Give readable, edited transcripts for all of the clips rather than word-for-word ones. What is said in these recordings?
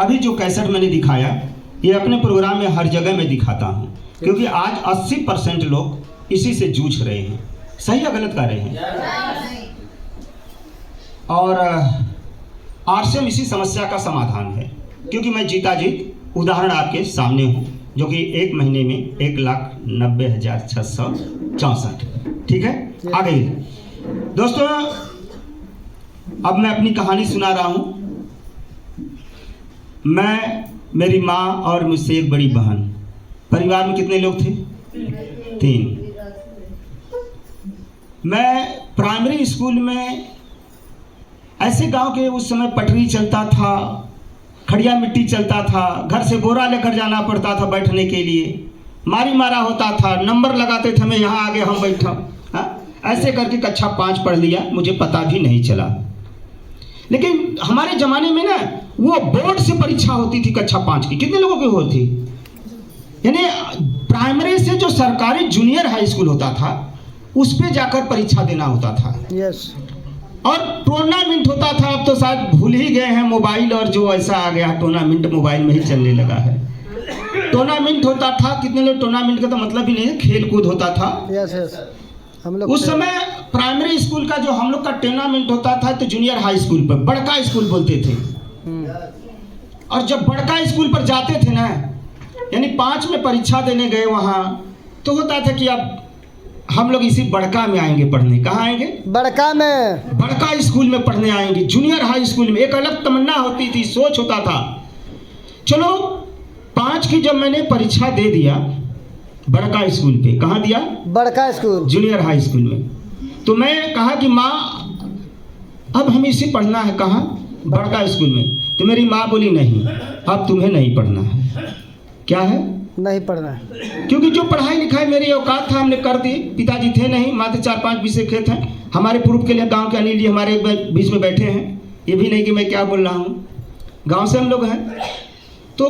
अभी जो कैसेट मैंने दिखाया ये अपने प्रोग्राम में हर जगह मैं दिखाता हूँ, क्योंकि आज 80% लोग इसी से जूझ रहे हैं। सही या गलत कर रहे हैं? और आरसीएम इसी समस्या का समाधान है, क्योंकि मैं जीता जीत उदाहरण आपके सामने हूँ, जो कि 1 महीने में 1,90,664। ठीक है, आ गई दोस्तों। अब मैं अपनी कहानी सुना रहा हूँ। मैं, मेरी माँ और मुझसे एक बड़ी बहन। परिवार में कितने लोग थे? 3। मैं प्राइमरी स्कूल में, ऐसे गांव के उस समय पटरी चलता था, खड़िया मिट्टी चलता था, घर से बोरा लेकर जाना पड़ता था बैठने के लिए, मारी मारा होता था, नंबर लगाते थे, मैं यहाँ आगे हम बैठा। ऐसे करके कक्षा 5 पढ़ लिया, मुझे पता भी नहीं चला। लेकिन हमारे ज़माने में ना वो बोर्ड से परीक्षा होती थी कक्षा 5 की। कितने लोगों की होती? यानी प्राइमरी से जो सरकारी जूनियर हाई स्कूल होता था उस पे जाकर परीक्षा देना होता था। यस। और टूर्नामेंट होता था। अब तो शायद भूल ही गए हैं मोबाइल, और जो ऐसा आ गया टूर्नामेंट मोबाइल में ही चलने लगा है। टूर्नामेंट होता था। कितने लोग? टूर्नामेंट का तो मतलब ही नहीं है, खेल कूद होता था। Yes yes. हम लोग उस समय प्राइमरी स्कूल का जो हम लोग का टूर्नामेंट होता था तो जूनियर हाई स्कूल पर, बड़का स्कूल बोलते थे। और जब बड़का स्कूल पर जाते थे ना, यानी 5 में परीक्षा देने गए वहाँ, तो होता था कि अब हम लोग इसी बड़का में आएंगे पढ़ने। कहाँ आएंगे? बड़का में, बड़का स्कूल में पढ़ने आएंगे, जूनियर हाई स्कूल में। एक अलग तमन्ना होती थी, सोच होता था। चलो 5 की जब मैंने परीक्षा दे दिया बड़का स्कूल पे। कहाँ दिया? बड़का स्कूल, जूनियर हाई स्कूल में। तो मैं कहा कि माँ अब हमें इसे पढ़ना है। कहाँ? बड़का स्कूल में। तो मेरी माँ बोली नहीं, अब तुम्हें नहीं पढ़ना है। क्या है? नहीं पढ़ना है। क्योंकि जो पढ़ाई लिखाई मेरी औकात था हमने कर दी। पिताजी थे नहीं, मात्र 4-5 बीसे खेत हैं। हमारे प्रूफ के लिए गांव के अनिल जी हमारे बीच में बैठे हैं। ये भी नहीं कि मैं क्या बोल रहा हूँ, गांव से हम लोग हैं। तो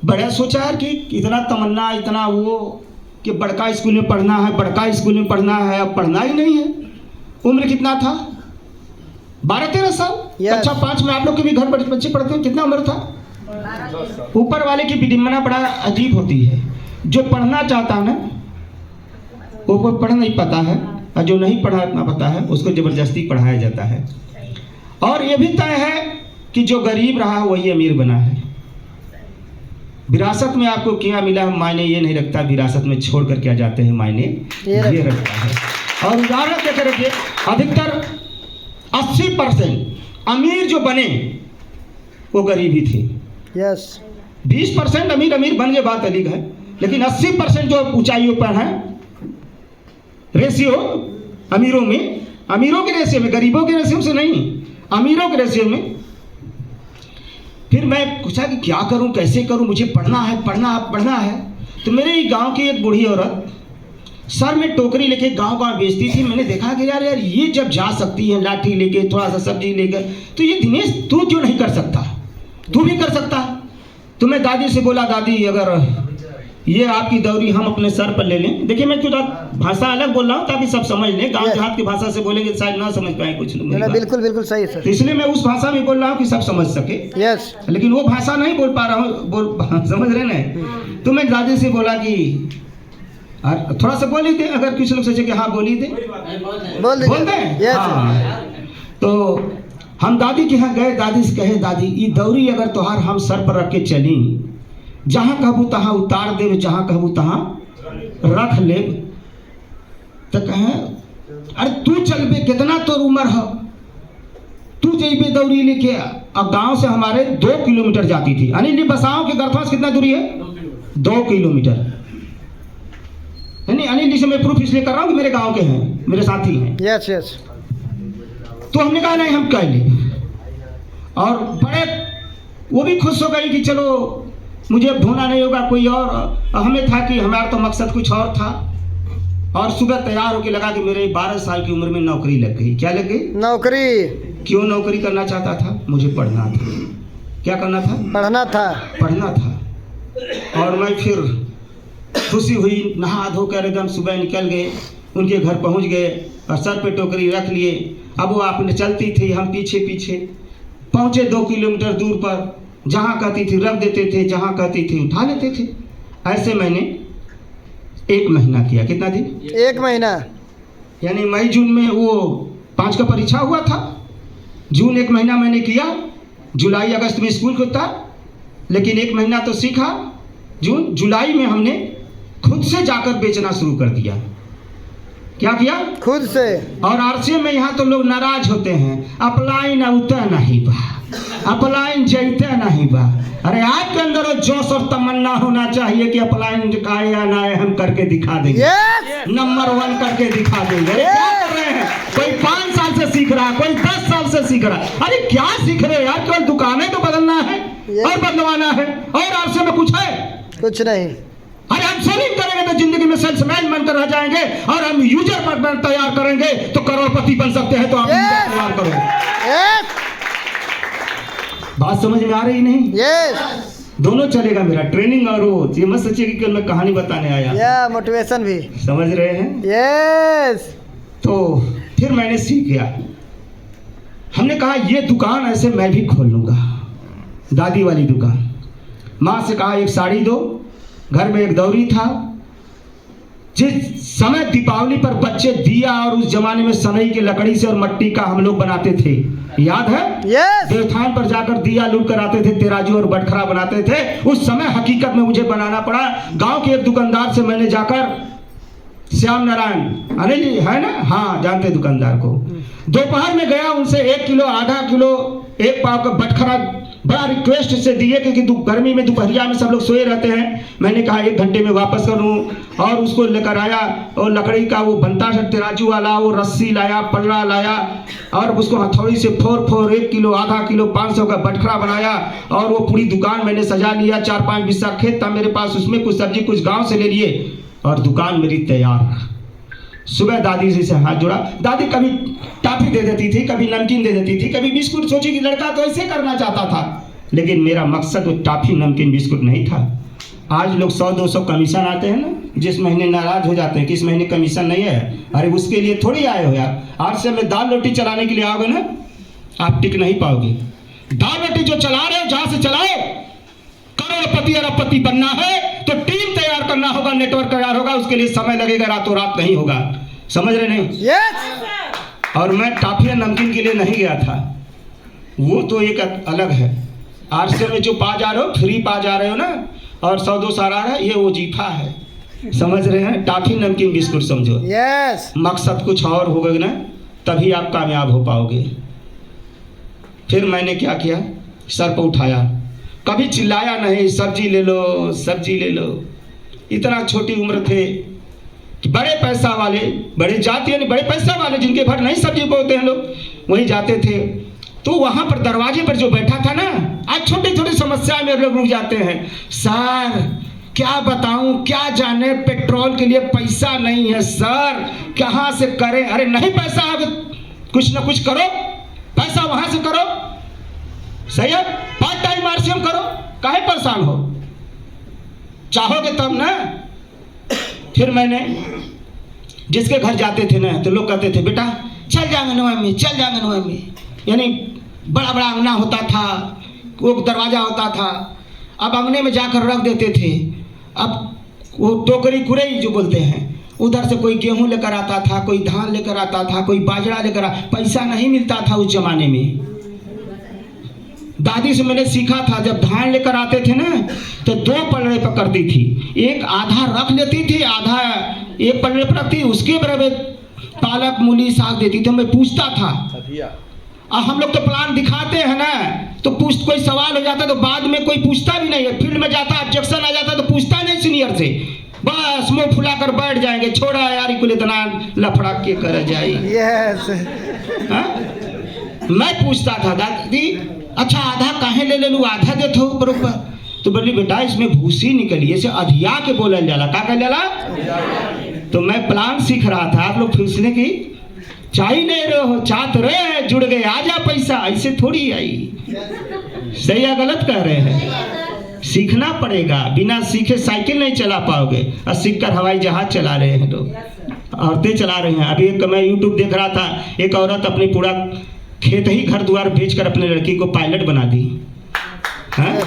बड़ा सोचा है कि इतना तमन्ना, इतना वो कि बड़का स्कूल में पढ़ना है, बड़का स्कूल में पढ़ना है। अब पढ़ना ही नहीं है। उम्र कितना था? 12-13 साल। कक्षा 5 में आप लोग के भी घर बच्चे पढ़ते हैं। कितना उम्र था? ऊपर वाले की विडंबना बड़ा अजीब होती है। जो पढ़ना चाहता है ना वो कोई पढ़ नहीं पाता है, और जो नहीं पढ़ना पता है उसको जबरदस्ती पढ़ाया जाता है। और ये भी तय है कि जो गरीब रहा वही अमीर बना है। विरासत में आपको क्या मिला मायने ये नहीं रखता, विरासत में छोड़ कर क्या जाते हैं मायने ये रखता है। और उदाहरण क्या करेंगे, अधिकतर 80% अमीर जो बने वो गरीब ही थे। यस। 20% अमीर बन गए, बात अलग है। लेकिन 80% जो ऊंचाइयों पर है, रेशियो अमीरों में, अमीरों के रेशियो में, गरीबों के रेशियो से नहीं, अमीरों के रेशियो में। फिर मैं पूछा कि क्या करूं, कैसे करूं, मुझे पढ़ना है। तो मेरे ही गांव की एक बूढ़ी औरत सर में टोकरी लेके गांव बेचती थी। मैंने देखा कि यार ये जब जा सकती है लाठी लेके, थोड़ा सा सब्जी लेकर, तो ये दिनेश तू क्यों नहीं कर सकता? तू भी कर सकता। तो मैं दादी से बोला, दादी अगर ये आपकी दौरी हम अपने सर पर ले लें। देखिए मैं थोड़ा भाषा अलग बोल रहा हूँ ताकि सब समझ लें। गांव देहात की भाषा से बोलेंगे शायद ना समझ पाए कुछ लोग। बिल्कुल बिल्कुल सही सर। तो इसलिए मैं उस भाषा में बोल रहा हूँ कि सब समझ सके। यस। लेकिन वो भाषा नहीं बोल पा रहा हूँ, समझ रहे ना? तो मैं दादी से बोला कि थोड़ा सा बोल ही दे, अगर कुछ लोग सोचे कि हाँ बोल ही दे, बोल दे। हाँ। तो हम दादी के यहाँ गए। दादी से कहे, दादी ये दौरी अगर तोहार हम सर पर रख के चली, जहाँ कहबू तहाँ उतार देव, जहाँ कहबू तहाँ रख ले। तो कहे अरे तू चलबे, कितना तोर उम्र है, तू जेबे दौरी लेके। अब गांव से हमारे 2 किलोमीटर जाती थी। अनिल जी बसाओं के गरफा से कितना दूरी है? 2 किलोमीटर। यानी अनिल जी से मैं प्रूफ इसलिए कर रहा हूँ कि मेरे गांव के हैं, मेरे साथी हैं। Yes yes. तो हमने कहा नहीं हम कर ले। और बड़े वो भी खुश हो गई कि चलो मुझे अब ढूंढना नहीं होगा कोई और। हमें था कि हमारा तो मकसद कुछ और था। और सुबह तैयार होकर लगा कि मेरे 12 साल की उम्र में नौकरी लग गई। क्या लग गई? नौकरी। क्यों नौकरी करना चाहता था? मुझे पढ़ना था। क्या करना था? पढ़ना था। और मैं फिर खुशी हुई, नहा धोकर एकदम सुबह निकल गए, उनके घर पहुंच गए और सर पे टोकरी रख लिए। अब वो आपने चलती थी, हम पीछे पीछे पहुंचे 2 किलोमीटर दूर पर। जहाँ कहती थी रख देते थे, जहाँ कहती थी उठा लेते थे। ऐसे मैंने 1 महीना किया। कितना दिन? 1 महीना। यानी मई जून में वो 5 का परीक्षा हुआ था, जून 1 महीना मैंने किया, जुलाई अगस्त में स्कूल खुलता, लेकिन 1 महीना तो सीखा। जून जुलाई में हमने खुद से जाकर बेचना शुरू कर दिया। क्या किया? खुद से। और आरसीएम में यहाँ तो लोग नाराज होते हैं, अपलाइन उतना नहीं बा, अपलाइन जैते नहीं बा। अरे आपके अंदर वो जोश और तमन्ना होना चाहिए कि अपलाइन आए या ना आए हम करके दिखा देंगे, नंबर 1 करके दिखा देंगे। अरे क्या कर रहे हैं? कोई 5 साल से सीख रहा है, कोई 10 साल से सीख रहा है। अरे क्या सीख रहे हैं यार? केवल दुकानें तो बदलना है और बदलवाना है, और आरसीएम में कुछ है? कुछ नहीं। अरे हम सेलिंग करेंगे तो जिंदगी में सेल्समैन बनकर रह जाएंगे, और हम यूजर पर तैयार करेंगे तो करोड़पति बन सकते हैं। तो आप तैयार करो। बात समझ में आ रही नहीं? दोनों चलेगा मेरा, ट्रेनिंग और वो। ये मत सोचिए कि कल मैं कहानी बताने आया, मोटिवेशन भी। समझ रहे हैं? यस। तो फिर मैंने सीख गया। हमने कहा ये दुकान ऐसे मैं भी खोल लूंगा, दादी वाली दुकान। माँ से कहा 1 साड़ी दो, घर में 1 दौरी था। जिस समय दीपावली पर बच्चे दिया, और उस जमाने में सनई की लकड़ी से और मट्टी का हम लोग बनाते थे, याद है? देवथान पर जाकर दिया लूट कर आते थे, तेराजू और बटखरा बनाते थे। उस समय हकीकत में मुझे बनाना पड़ा। गांव के एक दुकानदार से मैंने जाकर, श्याम नारायण अनिल जी है ना, हाँ जानते दुकानदार को, दोपहर में गया, उनसे 1 किलो, आधा किलो, 1 पाव का बटखरा बड़ा रिक्वेस्ट से दिए, क्योंकि गर्मी में दोपहरिया में सब लोग सोए रहते हैं। मैंने कहा 1 घंटे में वापस करूं, और उसको लेकर आया। और लकड़ी का वो बनता है तेराजू वाला, वो रस्सी लाया, पल्ला लाया, और उसको हथौड़ी से फोर 1 किलो, आधा किलो, 500 का बटखरा बनाया। और वो पूरी दुकान मैंने सजा लिया। 4-5 बिस्सा खेत था मेरे पास, उसमें कुछ सब्जी कुछ गाँव से ले लिए, और दुकान मेरी तैयार। सुबह दादी जी से हाथ जोड़ा। दादी कभी टॉफी दे देती थी, कभी नमकीन दे देती थी, कभी बिस्कुट। सोची कि लड़का तो ऐसे करना चाहता था, लेकिन मेरा मकसद वो टॉफी नमकीन बिस्कुट नहीं था। आज लोग 100-200 कमीशन आते हैं ना, जिस महीने नाराज हो जाते हैं कि इस महीने कमीशन नहीं है। अरे उसके लिए थोड़ी आए हो यार। आज से मैं दाल रोटी चलाने के लिए आओगे ना, आप टिक नहीं पाओगे। दाल रोटी जो चला रहे हो, जहां से चलाओ, करोड़पति अरबपति बनना है तो टीम तैयार करना होगा, नेटवर्क तैयार होगा। उसके लिए समय लगेगा, रातों रात नहीं होगा। समझ रहे नहीं? और मैं टॉफी और नमकीन के लिए नहीं गया था, वो तो एक अलग है। आरसीएम में जो पा जा रहे हो, फ्री पा जा रहे हो ना, और 100-200 आ रहा है, ये वो जीफा है। समझ रहे हैं? टॉफी नमकीन बिस्कुट समझो। मकसद कुछ और होगा ना, तभी आप कामयाब हो पाओगे। फिर मैंने क्या किया, सर पर उठाया, कभी चिल्लाया नहीं, सब्जी ले लो, सब्जी ले लो। इतना छोटी उम्र थे कि बड़े पैसा वाले, बड़े जाति यानी बड़े पैसा वाले, जिनके घर नहीं सब्जी बोते हैं लोग, वहीं जाते थे। तो वहाँ पर दरवाजे पर जो बैठा था ना, आज छोटी छोटी समस्या में लोग रुक जाते हैं। सर क्या बताऊं, क्या जाने, पेट्रोल के लिए पैसा नहीं है सर, कहाँ से करें? अरे नहीं पैसा है, कुछ ना कुछ करो, पैसा वहाँ से करो, सही है? पार्ट टाइम आरसीएम करो, काहे परेशान हो? चाहोगे तब ना। फिर मैंने जिसके घर जाते थे ना, तो लोग कहते थे बेटा चल जाएंगे नोएम में, चल जाएंगे नोएम में। यानी बड़ा बड़ा अंगना होता था, वो दरवाजा होता था, अब अंगने में जाकर रख देते थे। अब वो टोकरी कुरई जो बोलते हैं, उधर से कोई गेहूं लेकर आता था, कोई धान लेकर आता था, कोई बाजरा लेकर पैसा नहीं मिलता था उस जमाने में। दादी से मैंने सीखा था, जब धान लेकर आते थे ना, तो 2 पलड़े पकड़ती थी, एक आधा रख लेती थी, आधा एक पलड़े पर रखती, उसके बराबर पालक मूली साग देती थी। मैं पूछता था, और हम लोग तो प्लान दिखाते हैं ना, तो कोई सवाल हो जाता तो बाद में कोई पूछता भी नहीं है। फील्ड में जाता, ऑब्जेक्शन आ जाता तो पूछता नहीं सीनियर से, बस मुंह फुला कर बैठ जाएंगे, छोड़ा यार कुल इतना लफड़ा के कर जाए। मैं पूछता था दादी अच्छा आधा काहे ले लूँ, आधा दे थो बरोबर। तो बोली बेटा इसमें भूसी निकली, ऐसे अधिया के बोलल जाला, का कहल जाला? तो मैं प्लान सीख रहा था। आप लोग पूछने की चाय नहीं रहे हो, चाहत रहे हैं, जुड़ गए, आजा पैसा, ऐसे थोड़ी आई। सही या गलत कह रहे हैं? सीखना पड़ेगा, बिना सीखे साइकिल नहीं चला पाओगे, और सीख कर हवाई जहाज चला रहे हैं लोग, औरतें चला रहे हैं। अभी एक मैं यूट्यूब देख रहा था, एक औरत अपनी पूरा खेत ही घर द्वार बेचकर अपने लड़की को पायलट बना दी। हैं?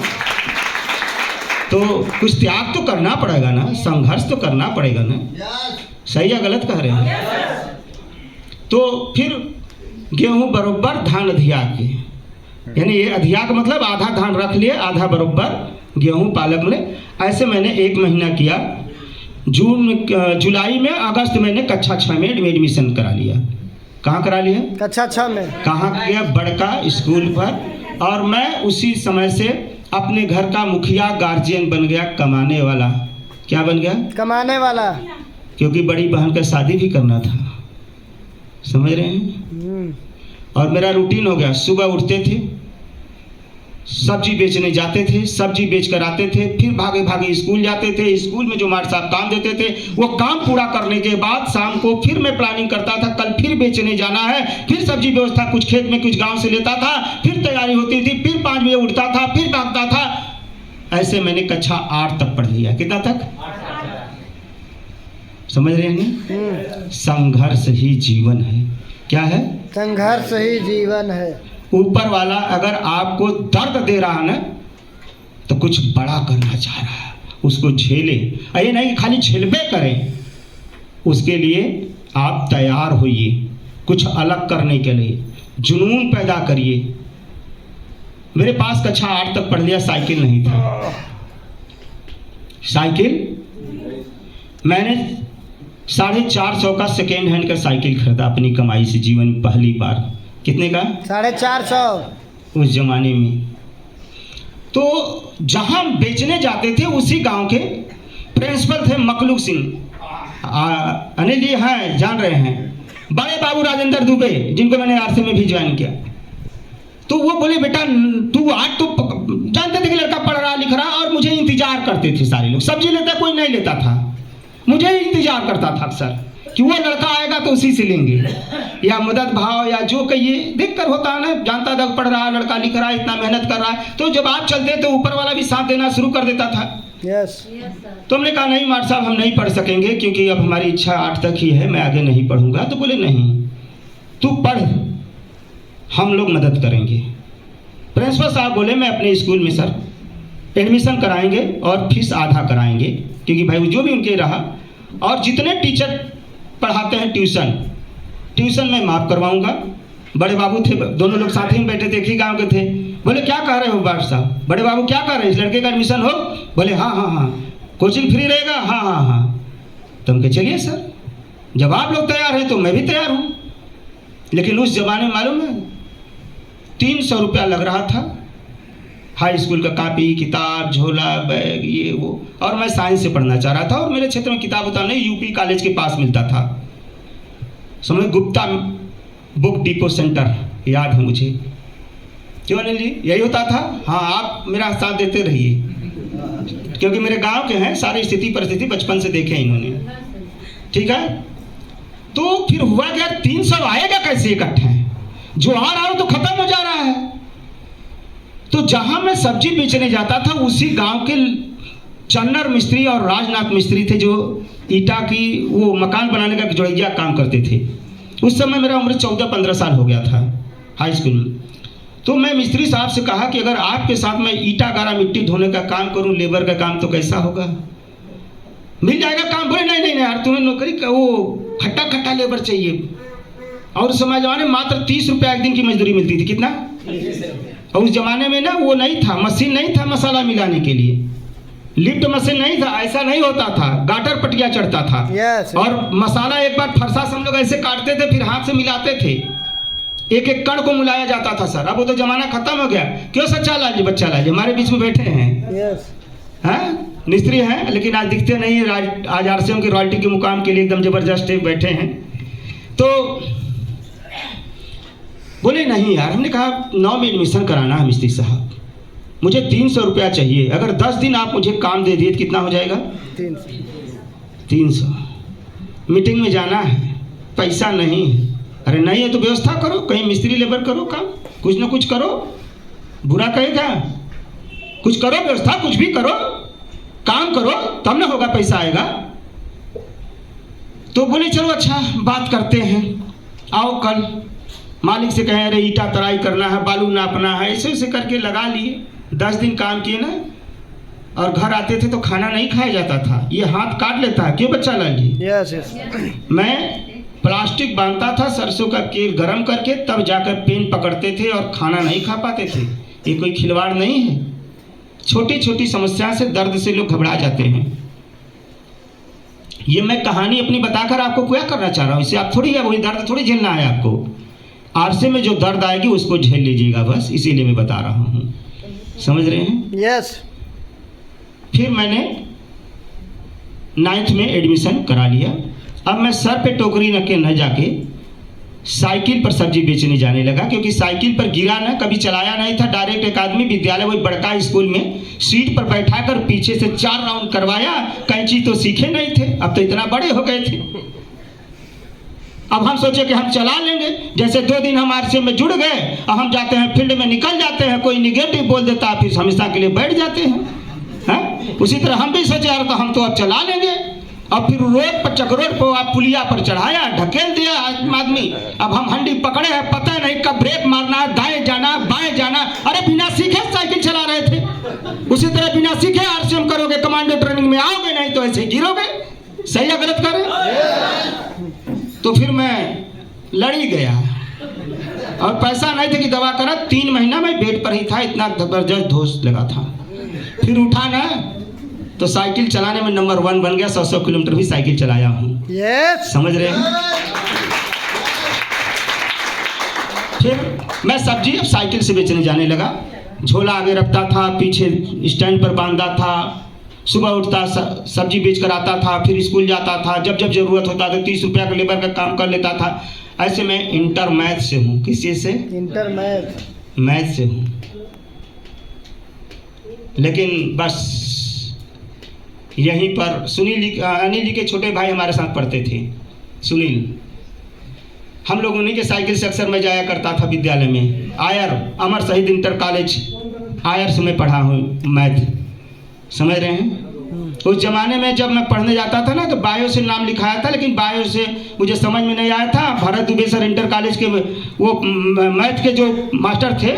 तो कुछ त्याग तो करना पड़ेगा ना, संघर्ष तो करना पड़ेगा ना। सही या गलत कह रहे हैं? तो फिर गेहूं बरोबर धान अधिया के, यानी ये अधिया का मतलब आधा धान रख लिए, आधा बरोबर गेहूं पालक में। ऐसे मैंने 1 महीना किया। जुलाई में, अगस्त मैंने कक्षा 6 में एडमिशन करा लिया। कहाँ करा लिया? कक्षा 6 में। कहाँ किया? बड़का स्कूल पर। और मैं उसी समय से अपने घर का मुखिया गार्जियन बन गया, कमाने वाला। क्या बन गया? कमाने वाला। क्योंकि बड़ी बहन का शादी भी करना था, समझ रहे हैं? और मेरा रूटीन हो गया, सुबह उठते थे, सब्जी बेचने जाते थे, सब्जी बेच कर आते थे, फिर भागे भागे स्कूल जाते थे। स्कूल में जो मास्टर साहब काम देते थे वो काम पूरा करने के बाद शाम को फिर मैं प्लानिंग करता था, कल फिर बेचने जाना है, फिर सब्जी व्यवस्था कुछ खेत में कुछ गांव से लेता था, फिर तैयारी होती थी, फिर 5 बजे उठता था, फिर भागता था। ऐसे मैंने कक्षा 8 तक पढ़ लिया। कितना तक? समझ रहे हैं? संघर्ष ही जीवन है। क्या है? संघर्ष ही जीवन है। ऊपर वाला अगर आपको दर्द दे रहा है ना, तो कुछ बड़ा करना चाह रहा है, उसको झेले। ये नहीं कि खाली झेलबे करें, उसके लिए आप तैयार होइए, कुछ अलग करने के लिए जुनून पैदा करिए। मेरे पास कक्षा 8 तक पढ़ लिया, साइकिल नहीं था। साइकिल मैंने 450 का सेकेंड हैंड का साइकिल खरीदा अपनी कमाई से, जीवन में पहली बार। कितने का? 450 उस जमाने में। तो जहां बेचने जाते थे उसी गांव के प्रिंसिपल थे मखलूक सिंह, अनिल जी हैं, जान रहे हैं, बड़े बाबू राजेंद्र दुबे, जिनको मैंने आरसी में भी ज्वाइन किया। तो वो बोले, बेटा तू आज तो जानते थे कि लड़का पढ़ रहा लिख रहा, और मुझे इंतजार करते थे सारे लोग। सब्जी लेता कोई नहीं लेता था, मुझे इंतजार करता था अक्सर कि वो लड़का आएगा तो उसी से लेंगे, या मदद भाव या जो कहिए, देख कर होता है ना। जानता था पढ़ रहा लड़का, लिख रहा है, इतना मेहनत कर रहा है, तो जब आप चलते तो ऊपर वाला भी साथ देना शुरू कर देता था। यस। तो हमने कहा नहीं मास्टर साहब, हम नहीं पढ़ सकेंगे, क्योंकि अब हमारी इच्छा 8 तक ही है, मैं आगे नहीं पढ़ूंगा। तो बोले नहीं, तू पढ़, हम लोग मदद करेंगे। प्रिंसिपल साहब बोले, मैं अपने स्कूल में सर एडमिशन कराएंगे और फीस आधा कराएंगे, क्योंकि भाई जो भी उनके रहा, और जितने टीचर पढ़ाते हैं ट्यूशन मैं माफ़ करवाऊंगा। बड़े बाबू थे, दोनों लोग साथ ही में बैठे थे, एक ही गाँव के थे। बोले क्या कह रहे हो बाबू साहब? बड़े बाबू क्या कह रहे हैं, इस लड़के का एडमिशन हो? बोले हाँ हाँ हाँ। कोचिंग फ्री रहेगा? हाँ हाँ हाँ। तो हम कहे चलिए सर, जब आप लोग तैयार हैं तो मैं भी तैयार हूँ। लेकिन उस जमाने में मालूम है 300 रुपया लग रहा था, हाई स्कूल का कॉपी किताब झोला बैग ये वो। और मैं साइंस से पढ़ना चाह रहा था, और मेरे क्षेत्र में किताब होता नहीं, यूपी कॉलेज के पास मिलता था, समझ, गुप्ता बुक डिपो सेंटर, याद है मुझे। क्यों अनिल जी, यही होता था? हाँ, आप मेरा साथ देते रहिए, क्योंकि मेरे गांव के हैं, सारी स्थिति परिस्थिति बचपन से देखे इन्होंने। ठीक है। तो फिर हुआ क्या, 300 आएगा कैसे इकट्ठे? जो आ रहा हो तो खत्म हो जा रहा है। तो जहां मैं सब्जी बेचने जाता था, उसी गांव के चन्नर मिस्त्री और राजनाथ मिस्त्री थे, जो ईटा की वो मकान बनाने का जोड़िया काम करते थे। उस समय मेरा उम्र 14-15 साल हो गया था हाई स्कूल में। तो मैं मिस्त्री साहब से कहा कि अगर आपके साथ मैं ईटा गारा मिट्टी धोने का काम करूं, लेबर का काम, तो कैसा होगा? मिल जाएगा काम? बोले नहीं नहीं नहीं यार, तुम्हें नौकरी का वो खट्टा खट्टा लेबर चाहिए। और उस समय जमाने मात्र 30 रुपया एक दिन की मजदूरी मिलती थी। कितना? और उस जमाने में ना वो नहीं था, मशीन नहीं था मसाला मिलाने के लिए, लिफ्ट मशीन नहीं था, ऐसा नहीं होता था, गाटर पटिया चढ़ता था। yes. और मसाला एक बार फरसा से हम लोग ऐसे काटते थे, फिर हाथ से मिलाते थे, एक एक कण को मिलाया जाता था सर। अब वो तो जमाना खत्म हो गया। क्यों सच्चा लाजी बच्चा लाजी हमारे बीच में बैठे हैं? yes. हैं, मिस्त्री हैं, लेकिन आज दिखते नहीं। आज आरसीएम की रॉयल्टी के मुकाम के लिए एकदम जबरदस्त बैठे हैं। तो बोले नहीं यार, हमने कहा 9 में एडमिशन कराना है मिस्त्री साहब, मुझे 300 रुपया चाहिए। अगर 10 दिन आप मुझे काम दे दिए तो कितना हो जाएगा? 300। मीटिंग में जाना है, पैसा नहीं है। अरे नहीं है तो व्यवस्था करो, कहीं मिस्त्री लेबर करो काम, कुछ ना कुछ करो। बुरा कहेगा? कुछ करो, व्यवस्था कुछ भी करो, काम करो, तब ना होगा, पैसा आएगा। तो बोले चलो अच्छा बात करते हैं, आओ कल। मालिक से कहें अरे ईटा तराई करना है, बालू नापना है, ऐसे ऐसे करके लगा लिए। 10 दिन काम किए ना और घर आते थे तो खाना नहीं खाया जाता था, ये हाथ काट लेता है, क्यों बच्चा लाल जी? Yes yes. मैं प्लास्टिक बांधता था सरसों का तेल गरम करके, तब जाकर पेन पकड़ते थे और खाना नहीं खा पाते थे। ये कोई खिलवाड़ नहीं है। छोटी छोटी समस्या से दर्द से लोग घबरा जाते हैं। ये मैं कहानी अपनी बताकर आपको क्या करना चाह रहा हूँ, इससे आप थोड़ी है वही दर्द थोड़ी झेलना है आपको। आरसे में जो दर्द आएगी उसको झेल लीजिएगा, बस इसीलिए मैं बता रहा हूँ, समझ रहे हैं? यस। फिर मैंने 9th में एडमिशन करा लिया। अब मैं सर पे टोकरी रख के न जाके साइकिल पर सब्जी बेचने जाने लगा, क्योंकि साइकिल पर गिरा ना, कभी चलाया नहीं था। डायरेक्ट एक आदमी विद्यालय वही बड़का स्कूल में सीट पर बैठा कर पीछे से 4 राउंड करवाया, कैंची तो सीखे नहीं थे, अब तो इतना बड़े हो गए थे। अब हम सोचे कि हम चला लेंगे। जैसे 2 दिन हम आरसे में जुड़ गए, अब हम जाते हैं फील्ड में निकल जाते हैं, कोई निगेटिव बोल देता है, फिर हमेशा के लिए बैठ जाते हैं। उसी तरह हम भी सोचे यार तो हम तो अब चला लेंगे। अब फिर रोड पर चकरोड पर आप पुलिया पर चढ़ाया, ढकेल दिया आदमी। अब हम हंडी पकड़े हैं, पता नहीं कब ब्रेक मारना है, दाएं जाना बाएं जाना। अरे बिना सीखे साइकिल चला रहे थे। उसी तरह बिना सीखे आरसीएम करोगे, कमांडो ट्रेनिंग में आओगे, नहीं तो ऐसे गिरोगे। सही या गलत करें? तो फिर मैं लड़ी गया और पैसा नहीं था कि दवा करा। 3 महीना मैं बेड पर ही था, इतना जबरदस्त धोस लगा था। फिर उठा ना तो साइकिल चलाने में नंबर 1 बन गया। 100 किलोमीटर भी साइकिल चलाया हूँ। यस। समझ रहे हैं? फिर मैं सब्जी अब साइकिल से बेचने जाने लगा। झोला आगे रखता था, पीछे स्टैंड पर बांधा था। सुबह उठता सब्जी बेच कर आता था, फिर स्कूल जाता था। जब जब जरूरत होता था 30 रुपया का लेबर का काम कर लेता था। ऐसे मैं इंटर मैथ से हूँ। किस चीज़ से? इंटर मैथ से हूँ। लेकिन बस यहीं पर सुनील जी, अनिल जी के छोटे भाई हमारे साथ पढ़ते थे, सुनील। हम लोग उन्हीं के साइकिल से अक्सर मैं जाया करता था विद्यालय में। आयर अमर शहीद इंटर कॉलेज आयर से मैं पढ़ा हूँ मैथ। समझ रहे हैं? उस जमाने में जब मैं पढ़ने जाता था ना तो बायो से नाम लिखाया था, लेकिन बायो से मुझे समझ में नहीं आया था। Bharat Dubey sir inter college के वो मैथ के जो मास्टर थे,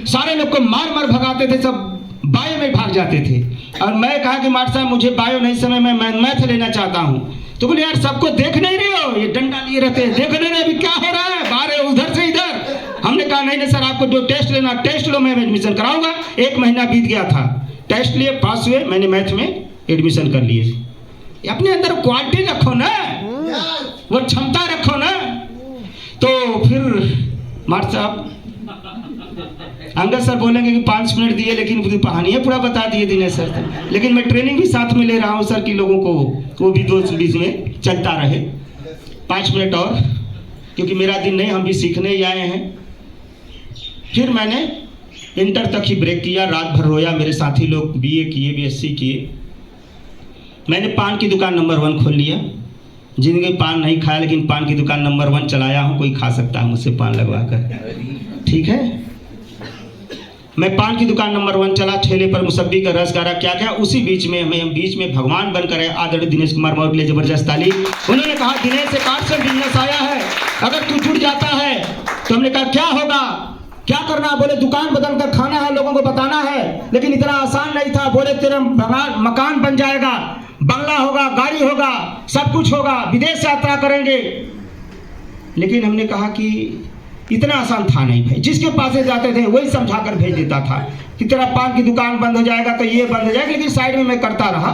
सारे लोग को मार मार भगाते थे, सब बायो में भाग जाते थे। और मैं कहा कि मास्टर साहब मुझे बायो नहीं समय में मैं मैथ लेना चाहता हूँ। तो बोले यार सबको देख नहीं रहे हो, ये डंडा लिए रहते हैं, देख नहीं रहे अभी क्या हो रहा है, बाहर उधर से इधर। हमने कहा नहीं सर, आपको जो टेस्ट लेना टेस्ट लो, मैं एडमिशन कराऊंगा। 1 महीना बीत गया था, टेस्ट लिए, पास हुए, मैंने मैथ में एडमिशन कर लिए। अपने अंदर क्वालिटी रखो ना, वो क्षमता रखो ना। तो फिर मास्टर साहब अंगद सर बोलेंगे कि 5 मिनट दिए, लेकिन पूरी कहानियाँ पूरा बता दिए दिनेश सर तो। लेकिन मैं ट्रेनिंग भी साथ में ले रहा हूँ सर की लोगों को, वो भी 2 बीच में चलता रहे। 5 मिनट और, क्योंकि मेरा दिन नहीं, हम भी सीखने ही आए हैं। फिर मैंने इंटर तक ही ब्रेक किया, रात भर रोया। मेरे साथी लोग BA किए, BSc किए। मैंने पान की दुकान नंबर 1 खोल लिया। जिंदगी पान नहीं खाया, लेकिन पान की दुकान नंबर 1 चलाया हूँ। कोई खा सकता है मुझसे पान लगवा कर, ठीक है? मैं पान की दुकान नंबर 1 चला, ठेले पर मुसब्बी का रस गारा, क्या क्या। उसी बीच में हम बीच में भगवान बनकर आदरणीय दिनेश कुमार मौर्य के लिए जबरदस्त ताली। उन्होंने कहा दिनेश एक आर्ट से बिजनेस आया है, अगर तू जुड़ जाता है तो। हमने कहा क्या होगा, क्या करना? बोले दुकान बदल कर खाना है, लोगों को बताना है। लेकिन इतना आसान नहीं था। बोले तेरा मकान बन जाएगा, बंगला होगा, गाड़ी होगा, सब कुछ होगा, विदेश यात्रा करेंगे। लेकिन हमने कहा कि इतना आसान था नहीं भाई। जिसके पास जाते थे वही समझा कर भेज देता था कि तेरा पान की दुकान बंद हो जाएगा तो ये बंद हो जाएगा। लेकिन साइड में मैं करता रहा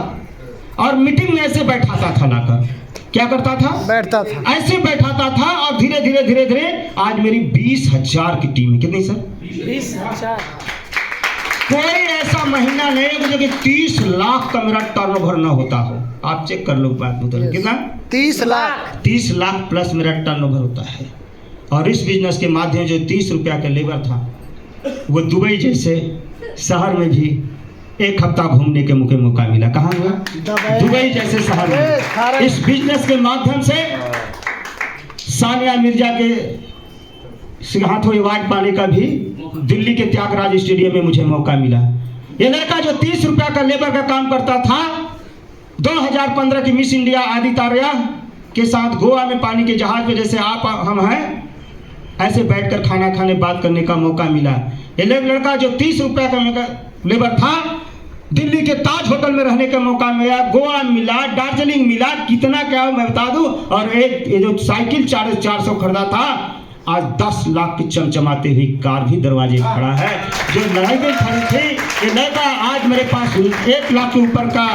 और मीटिंग में ऐसे बैठाता था लाकर। क्या करता था? बैठता था, ऐसे बैठाता था। और धीरे धीरे धीरे धीरे आज मेरी 20,000 की टीम है। कितनी सर? 20,000। कोई ऐसा महीना नहीं है मुझे कि 30 लाख का मेरा टर्नओवर ना होता हो। आप चेक कर लो बात बता। कितना? 30 लाख। 30 लाख प्लस मेरा टर्नओवर होता है। और इस बिजनेस के माध्यम जो 30 रुपया का लेबर था, वो दुबई जैसे शहर में भी 1 हफ्ता घूमने के मौका मिला। कहाँ हुआ? दुबई जैसे शहर में। इस बिजनेस के माध्यम से सानिया मिर्जा के हाथों अवार्ड पाने का भी दिल्ली के त्यागराज स्टेडियम में मुझे मौका मिला। ये लड़का जो 30 रुपया का लेबर का काम करता था, 2015 की मिस इंडिया आदित्य आर्या के साथ गोवा में पानी के जहाज में जैसे आप हम हैं, ऐसे बैठकर खाना खाने बात करने का मौका मिला। ये लड़का जो 30 रुपया का लेबर था। दिल्ली के ताज होटल में रहने का मौका मिला, गोवा मिला, दार्जिलिंग मिला, कितना क्या मैं बता दूं। और एक ये जो साइकिल 450 खरीदा था, आज 10 लाख की चमचमाती हुई कार भी दरवाजे खड़ा है। जो लड़ाई में खड़ी थी ये लड़का, आज मेरे पास 1 लाख के ऊपर का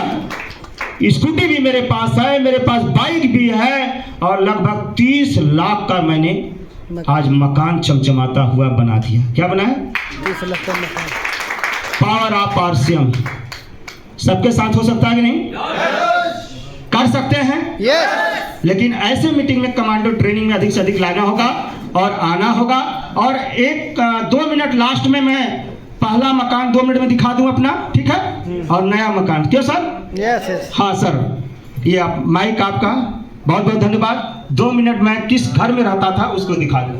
स्कूटी भी मेरे पास है, मेरे पास बाइक भी है, और लगभग 30 लाख का मैंने आज मकान चमचमाता हुआ बना दिया। क्या बनाया? 20 लाख का मकान। पावर ऑफ आरसीएम सबके साथ हो सकता है कि नहीं? कर सकते हैं। यस। लेकिन ऐसे मीटिंग में कमांडो ट्रेनिंग में अधिक से अधिक लाना होगा और आना होगा। और 2 मिनट लास्ट में मैं पहला मकान 2 मिनट में दिखा दूं अपना, ठीक है? और नया मकान, क्यों सर? Yes yes. हाँ सर, ये माइक आपका, बहुत बहुत धन्यवाद। 2 मिनट में किस घर में रहता था उसको दिखा दूं।